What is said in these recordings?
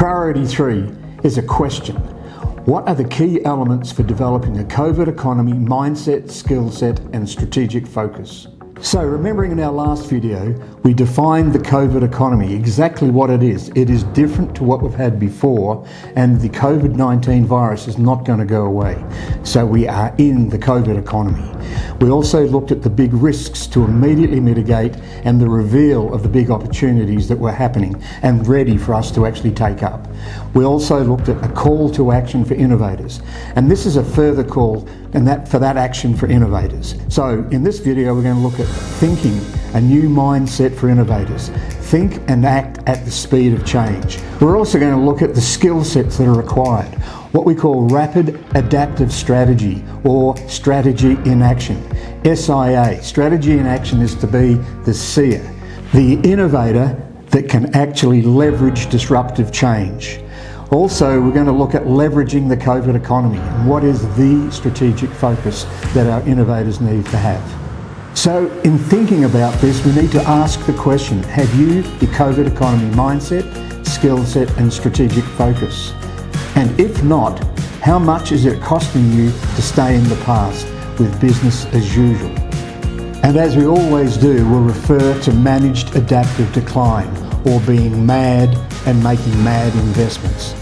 Priority 3 is a question. What are the key elements for developing a COVID economy mindset, skill set, and strategic focus? So remembering in our last video, we defined the COVID economy, exactly what it is. It is different to what we've had before, and the COVID-19 virus is not going to go away. So we are in the COVID economy. We also looked at the big risks to immediately mitigate and the reveal of the big opportunities that were happening and ready for us to actually take up. We also looked at a call to action for innovators, and this is a further call for that action for innovators. So in this video, we're going to look at thinking, a new mindset for innovators. Think and act at the speed of change. We're also going to look at the skill sets that are required, what we call rapid adaptive strategy or strategy in action. SIA, strategy in action, is to be the seer, the innovator that can actually leverage disruptive change. Also, we're going to look at leveraging the COVID economy and what is the strategic focus that our innovators need to have. So in thinking about this, we need to ask the question, have you the COVID economy mindset, skill set, and strategic focus? And if not, how much is it costing you to stay in the past with business as usual? And as we always do, we'll refer to managed adaptive decline, or being mad and making mad investments.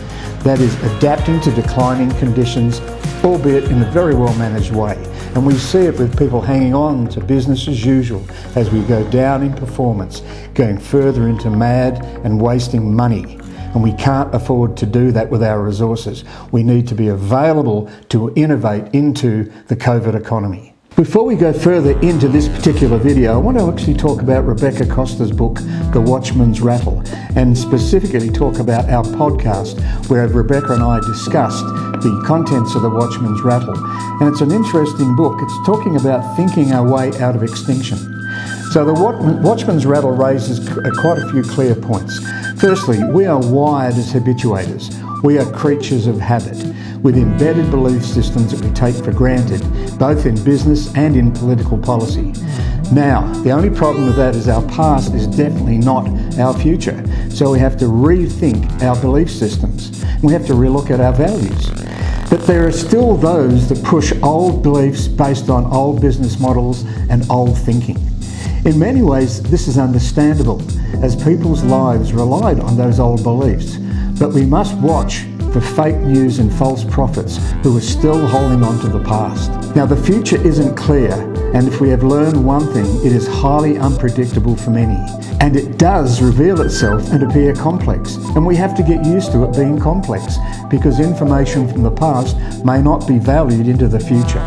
That is adapting to declining conditions, albeit in a very well managed way. And we see it with people hanging on to business as usual as we go down in performance, going further into mad and wasting money. And we can't afford to do that with our resources. We need to be available to innovate into the COVID economy. Before we go further into this particular video, I want to actually talk about Rebecca Costa's book, The Watchman's Rattle, and specifically talk about our podcast where Rebecca and I discussed the contents of The Watchman's Rattle. And it's an interesting book. It's talking about thinking our way out of extinction. So the Watchman's Rattle raises quite a few clear points. Firstly, we are wired as habituators. We are creatures of habit, with embedded belief systems that we take for granted, both in business and in political policy. Now, the only problem with that is our past is definitely not our future. So we have to rethink our belief systems. We have to relook at our values. But there are still those that push old beliefs based on old business models and old thinking. In many ways, this is understandable, as people's lives relied on those old beliefs. But we must watch for fake news and false prophets who are still holding on to the past. Now, the future isn't clear, and if we have learned one thing, it is highly unpredictable for many. And it does reveal itself and appear complex, and we have to get used to it being complex, because information from the past may not be valued into the future.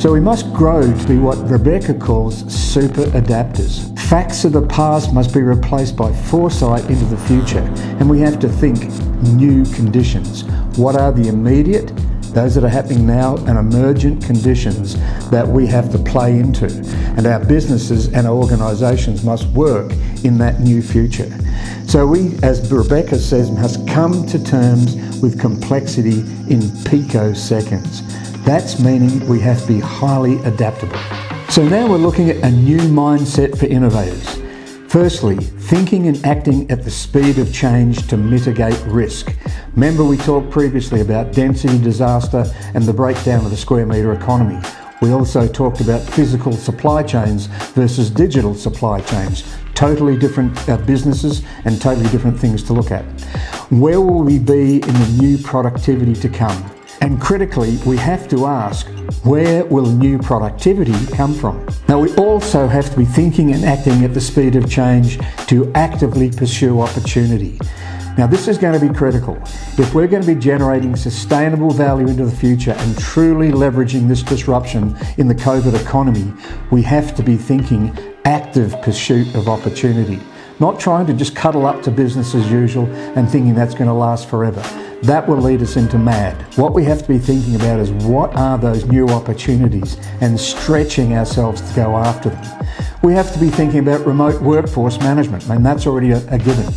So we must grow to be what Rebecca calls super adapters. Facts of the past must be replaced by foresight into the future, and we have to think new conditions. What are the immediate, those that are happening now, and emergent conditions that we have to play into? And our businesses and our organisations must work in that new future. So we, as Rebecca says, must come to terms with complexity in picoseconds. That's meaning we have to be highly adaptable. So now we're looking at a new mindset for innovators. Firstly, thinking and acting at the speed of change to mitigate risk. Remember, we talked previously about density disaster and the breakdown of the square metre economy. We also talked about physical supply chains versus digital supply chains. Totally different businesses and totally different things to look at. Where will we be in the new productivity to come? And critically, we have to ask, where will new productivity come from? Now, we also have to be thinking and acting at the speed of change to actively pursue opportunity. Now, this is going to be critical. If we're going to be generating sustainable value into the future and truly leveraging this disruption in the COVID economy, we have to be thinking active pursuit of opportunity, not trying to just cuddle up to business as usual and thinking that's going to last forever. That will lead us into mad. What we have to be thinking about is what are those new opportunities and stretching ourselves to go after them. We have to be thinking about remote workforce management, and that's already a given.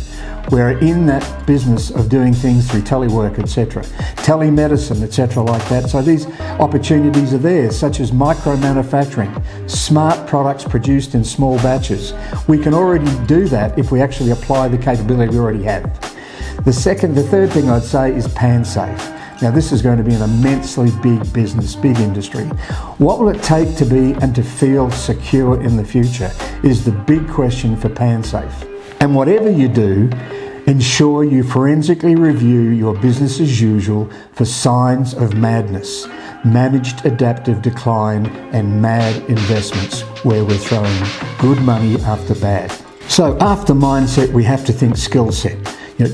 We're in that business of doing things through telework, etc., telemedicine, etc., like that. So these opportunities are there, such as micro-manufacturing, smart products produced in small batches. We can already do that if we actually apply the capability we already have. The third thing I'd say is pan-safe. Now this is going to be an immensely big business, big industry. What will it take to be and to feel secure in the future is the big question for pan-safe. And whatever you do, ensure you forensically review your business as usual for signs of madness, managed adaptive decline and mad investments where we're throwing good money after bad. So after mindset, we have to think skill set.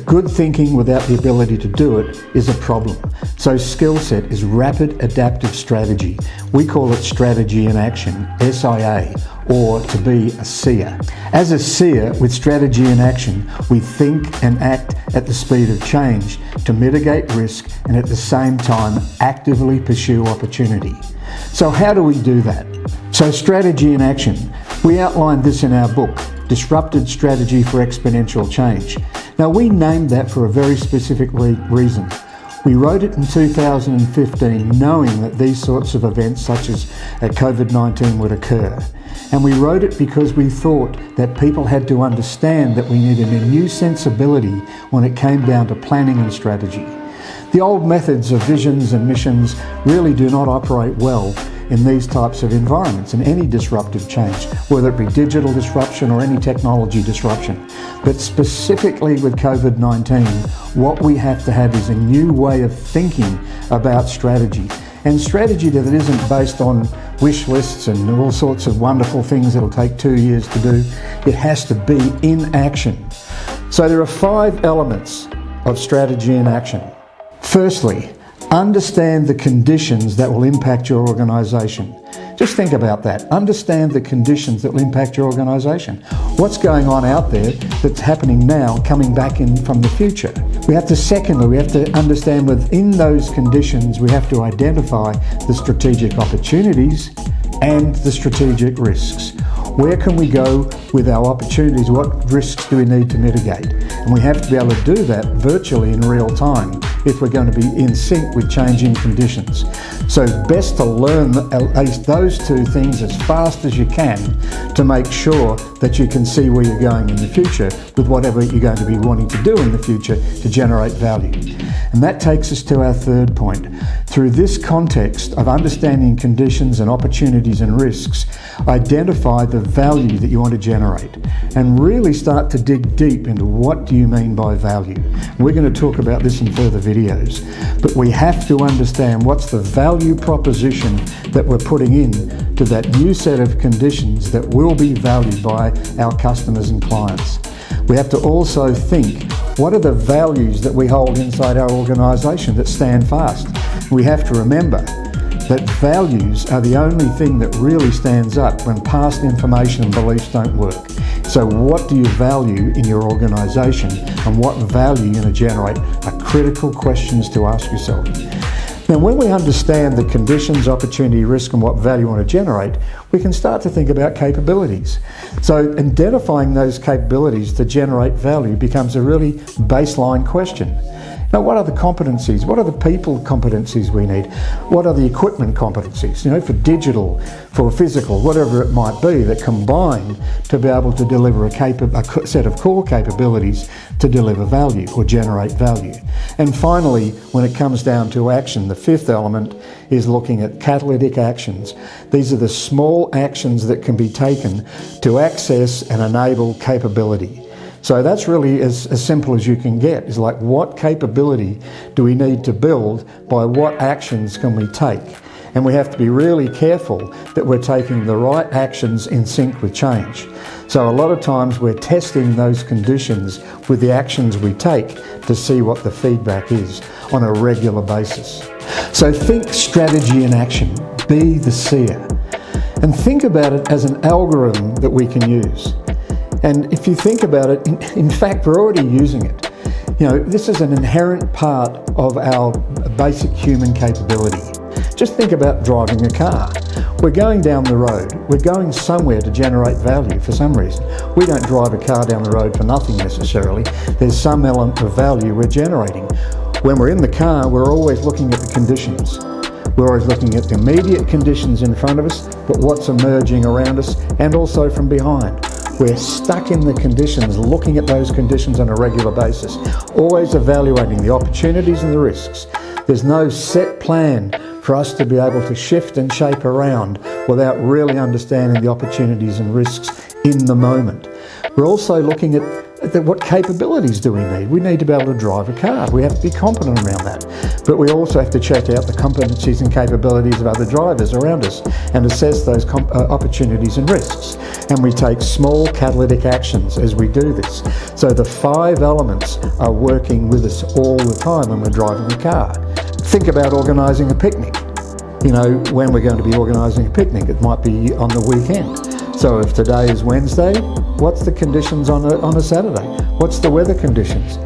Good thinking without the ability to do it is a problem. So skill set is rapid adaptive strategy. We call it strategy in action, SIA, or to be a seer. As a seer with strategy in action, we think and act at the speed of change to mitigate risk and at the same time actively pursue opportunity. So how do we do that? So strategy in action. We outlined this in our book, Disrupted Strategy for Exponential Change. Now we named that for a very specific reason. We wrote it in 2015 knowing that these sorts of events such as COVID-19 would occur. And we wrote it because we thought that people had to understand that we needed a new sensibility when it came down to planning and strategy. The old methods of visions and missions really do not operate well in these types of environments, in any disruptive change, whether it be digital disruption or any technology disruption. But specifically with COVID-19, what we have to have is a new way of thinking about strategy. And strategy that isn't based on wish lists and all sorts of wonderful things that'll take 2 years to do. It has to be in action. So there are 5 elements of strategy in action. Firstly, understand the conditions that will impact your organisation. Just think about that. Understand the conditions that will impact your organisation. What's going on out there that's happening now, coming back in from the future? We have to understand within those conditions, we have to identify the strategic opportunities and the strategic risks. Where can we go with our opportunities? What risks do we need to mitigate? And we have to be able to do that virtually in real time if we're going to be in sync with changing conditions. So it's best to learn at least those 2 things as fast as you can to make sure that you can see where you're going in the future with whatever you're going to be wanting to do in the future to generate value. And that takes us to our 3rd point. Through this context of understanding conditions and opportunities and risks, identify the value that you want to generate and really start to dig deep into what do you mean by value. We're going to talk about this in further videos, but we have to understand what's the value proposition that we're putting in to that new set of conditions that will be valued by our customers and clients. We have to also think, what are the values that we hold inside our organisation that stand fast? We have to remember that values are the only thing that really stands up when past information and beliefs don't work. So what do you value in your organisation and what value you're going to generate are critical questions to ask yourself. Now, when we understand the conditions, opportunity, risk, and what value we want to generate, we can start to think about capabilities. So identifying those capabilities to generate value becomes a really baseline question. Now, what are the competencies? What are the people competencies we need? What are the equipment competencies, for digital, for physical, whatever it might be, that combine to be able to deliver a set of core capabilities to deliver value or generate value. And finally, when it comes down to action, the 5th element is looking at catalytic actions. These are the small actions that can be taken to access and enable capability. So that's really as simple as you can get. It's like, what capability do we need to build? By what actions can we take? And we have to be really careful that we're taking the right actions in sync with change. So a lot of times we're testing those conditions with the actions we take to see what the feedback is on a regular basis. So think strategy in action. Be the seer. And think about it as an algorithm that we can use. And if you think about it, in fact, we're already using it. This is an inherent part of our basic human capability. Just think about driving a car. We're going down the road. We're going somewhere to generate value for some reason. We don't drive a car down the road for nothing necessarily. There's some element of value we're generating. When we're in the car, we're always looking at the conditions. We're always looking at the immediate conditions in front of us, but what's emerging around us and also from behind. We're stuck in the conditions, looking at those conditions on a regular basis, always evaluating the opportunities and the risks. There's no set plan for us to be able to shift and shape around without really understanding the opportunities and risks in the moment. We're also looking at what capabilities do we need? We need to be able to drive a car. We have to be competent around that. But we also have to check out the competencies and capabilities of other drivers around us and assess those opportunities and risks. And we take small catalytic actions as we do this. So the 5 elements are working with us all the time when we're driving a car. Think about organising a picnic. You know, when we're going to be organising a picnic, it might be on the weekend. So if today is Wednesday, what's the conditions on a Saturday? What's the weather conditions?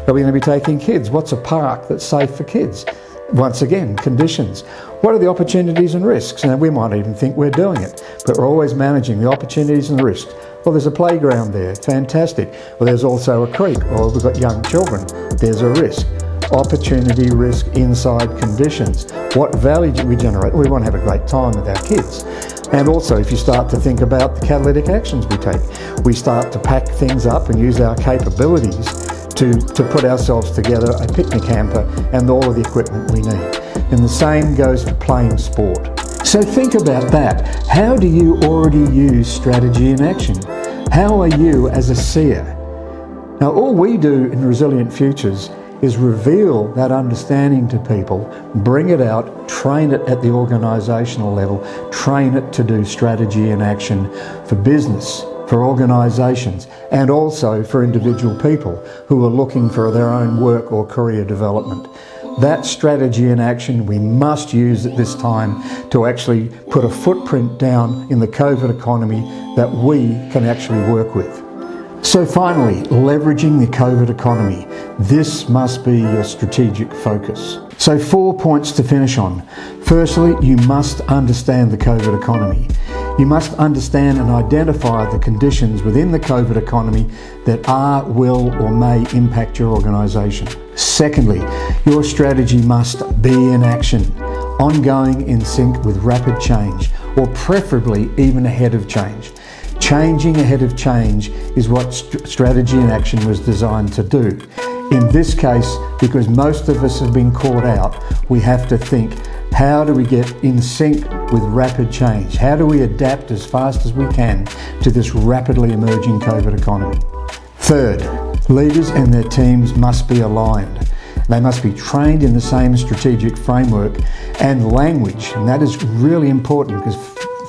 Are we going to be taking kids? What's a park that's safe for kids? Once again, conditions. What are the opportunities and risks? And we might even think we're doing it, but we're always managing the opportunities and the risks. Well, there's a playground there, fantastic. Well, there's also a creek, or we've got young children, there's a risk. Opportunity, risk, inside conditions. What value do we generate? We want to have a great time with our kids. And also, if you start to think about the catalytic actions we take, we start to pack things up and use our capabilities to put ourselves together a picnic hamper and all of the equipment we need. And the same goes for playing sport. So think about that. How do you already use strategy in action? How are you as a seer? Now, all we do in Resilient Futures is reveal that understanding to people, bring it out, train it at the organisational level, train it to do strategy in action for business, for organisations, and also for individual people who are looking for their own work or career development. That strategy in action we must use at this time to actually put a footprint down in the COVID economy that we can actually work with. So finally, leveraging the COVID economy. This must be your strategic focus. So 4 points to finish on. Firstly, you must understand the COVID economy. You must understand and identify the conditions within the COVID economy that are, will, or may impact your organisation. Secondly, your strategy must be in action, ongoing, in sync with rapid change, or preferably even ahead of change. Changing ahead of change is what strategy in action was designed to do. In this case, because most of us have been caught out, we have to think, how do we get in sync with rapid change? How do we adapt as fast as we can to this rapidly emerging COVID economy? Third, leaders and their teams must be aligned. They must be trained in the same strategic framework and language, and that is really important because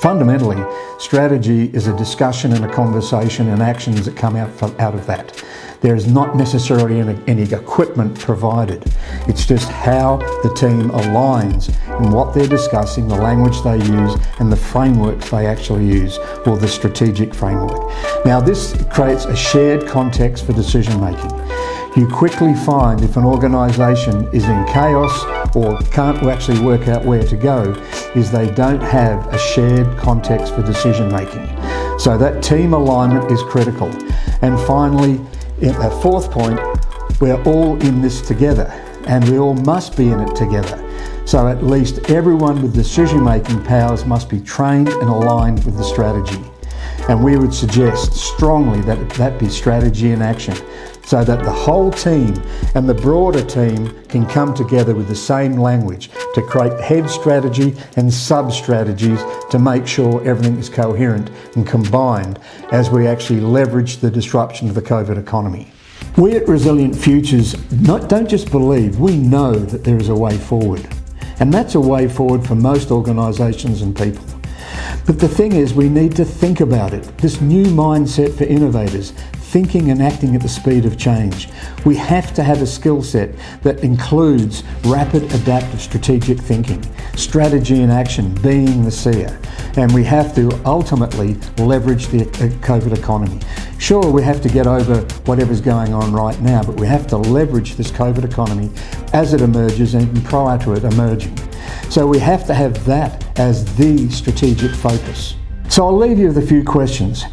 fundamentally, strategy is a discussion and a conversation and actions that come out of that. There is not necessarily any equipment provided. It's just how the team aligns in what they're discussing, the language they use, and the frameworks they actually use, or the strategic framework. Now, this creates a shared context for decision making. You quickly find if an organisation is in chaos or can't actually work out where to go, is they don't have a shared context for decision making. So that team alignment is critical. And finally, a fourth point, we're all in this together and we all must be in it together. So at least everyone with decision making powers must be trained and aligned with the strategy. And we would suggest strongly that that be strategy in action, so that the whole team and the broader team can come together with the same language to create head strategy and sub-strategies to make sure everything is coherent and combined as we actually leverage the disruption of the COVID economy. We at Resilient Futures don't just believe, we know that there is a way forward. And that's a way forward for most organisations and people. But the thing is, we need to think about it. This new mindset for innovators, thinking and acting at the speed of change. We have to have a skill set that includes rapid adaptive strategic thinking, strategy in action, being the seer. And we have to ultimately leverage the COVID economy. Sure, we have to get over whatever's going on right now, but we have to leverage this COVID economy as it emerges and even prior to it emerging. So we have to have that as the strategic focus. So I'll leave you with a few questions.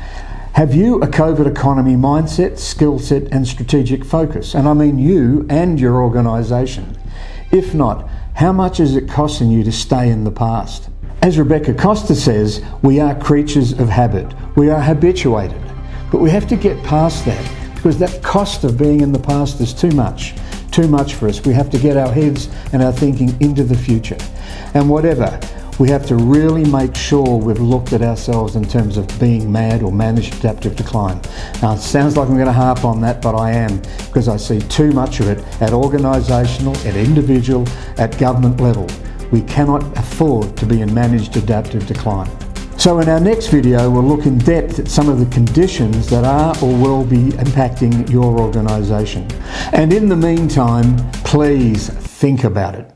Have you a COVID economy mindset, skill set and strategic focus? And I mean you and your organisation. If not, how much is it costing you to stay in the past? As Rebecca Costa says, we are creatures of habit. We are habituated. But we have to get past that, because that cost of being in the past is too much for us. We have to get our heads and our thinking into the future. And whatever, we have to really make sure we've looked at ourselves in terms of being MAD or managed adaptive decline. Now, it sounds like I'm going to harp on that, but I am, because I see too much of it at organisational, at individual, at government level. We cannot afford to be in managed adaptive decline. So in our next video, we'll look in depth at some of the conditions that are or will be impacting your organisation. And in the meantime, please think about it.